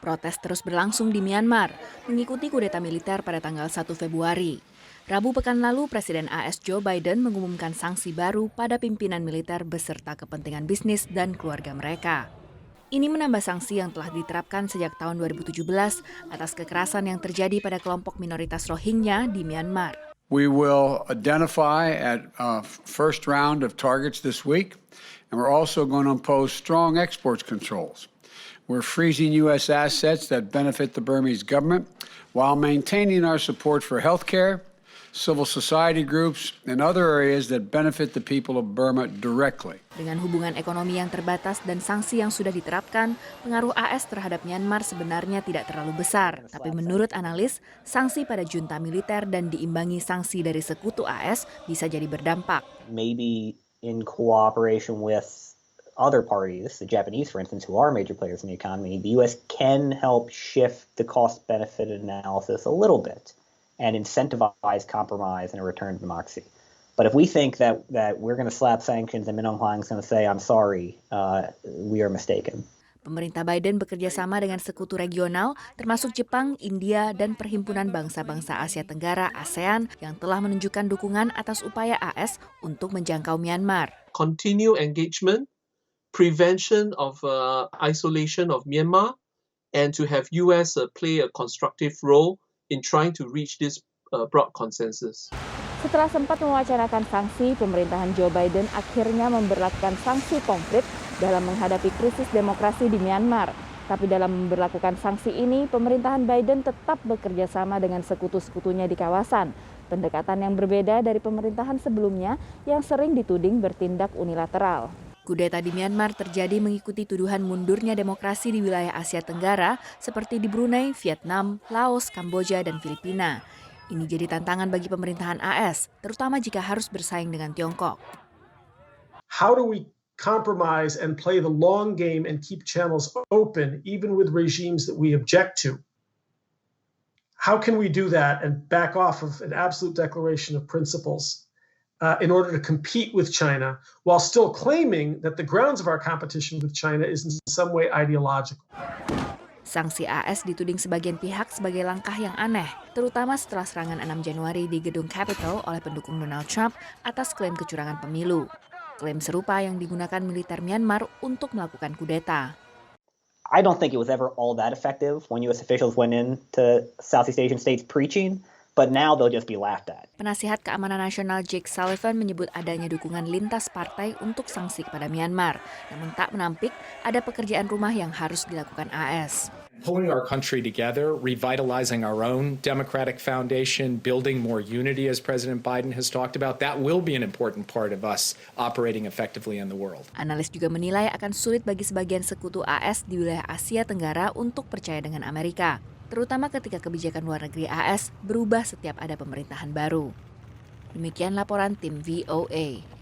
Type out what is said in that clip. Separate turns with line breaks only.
Protes terus berlangsung di Myanmar, mengikuti kudeta militer pada tanggal 1 Februari. Rabu pekan lalu, Presiden AS Joe Biden mengumumkan sanksi baru pada pimpinan militer beserta kepentingan bisnis dan keluarga mereka. Ini menambah sanksi yang telah diterapkan sejak tahun 2017 atas kekerasan yang terjadi pada kelompok minoritas Rohingya di Myanmar.
We will identify at first round of targets this week, and we're also going to impose strong exports controls. We're freezing U.S. assets that benefit the Burmese government while maintaining our support for healthcare, civil society groups, and other areas that benefit the people of Burma directly.
Dengan hubungan ekonomi yang terbatas dan sanksi yang sudah diterapkan, pengaruh AS terhadap Myanmar sebenarnya tidak terlalu besar. Tapi menurut analis, sanksi pada junta militer dan diimbangi sanksi dari sekutu AS bisa jadi berdampak.
Maybe in cooperation with other parties, the Japanese, for instance, who are major players in the economy, the U.S. can help shift the cost-benefit analysis a little bit and incentivize compromise and a return to democracy. But if we think that we're going to slap sanctions and Min Aung Hlaing is going to say, I'm sorry, we are mistaken.
Pemerintah Biden bekerja sama dengan sekutu regional, termasuk Jepang, India, dan Perhimpunan Bangsa-Bangsa Asia Tenggara (ASEAN) yang telah menunjukkan dukungan atas upaya AS untuk menjangkau Myanmar.
Continue engagement, prevention of isolation of Myanmar, and to have U.S. Play a constructive role in trying to reach this broad consensus.
Setelah sempat mewacanakan sanksi, pemerintahan Joe Biden akhirnya memberlakukan sanksi konkret dalam menghadapi krisis demokrasi di Myanmar. Tapi dalam memberlakukan sanksi ini, pemerintahan Biden tetap bekerja sama dengan sekutu-sekutunya di kawasan. Pendekatan yang berbeda dari pemerintahan sebelumnya yang sering dituding bertindak unilateral. Kudeta di Myanmar terjadi mengikuti tuduhan mundurnya demokrasi di wilayah Asia Tenggara seperti di Brunei, Vietnam, Laos, Kamboja, dan Filipina. Ini jadi tantangan bagi pemerintahan AS, terutama jika harus bersaing dengan Tiongkok.
How do we compromise and play the long game and keep channels open even with regimes that we object to? How can we do that and back off of an absolute declaration of principles in order to compete with China while still claiming that the grounds of our competition with China is in some way ideological.
Sanksi AS dituding sebagian pihak sebagai langkah yang aneh, terutama setelah serangan 6 Januari di gedung Capitol oleh pendukung Donald Trump atas klaim kecurangan pemilu. Klaim serupa yang digunakan militer Myanmar untuk melakukan kudeta.
I don't think it was ever all that effective when U.S. officials went into Southeast Asian states preaching. But now they'll just be laughed at.
Penasihat Keamanan Nasional Jake Sullivan menyebut adanya dukungan lintas partai untuk sanksi kepada Myanmar, namun tak menampik ada pekerjaan rumah yang harus dilakukan AS.
Pulling our country together, revitalizing our own democratic foundation, building more unity, as President Biden has talked about, that will be an important part of us operating effectively in the world.
Analis juga menilai akan sulit bagi sebagian sekutu AS di wilayah Asia Tenggara untuk percaya dengan Amerika, terutama ketika kebijakan luar negeri AS berubah setiap ada pemerintahan baru. Demikian laporan tim VOA.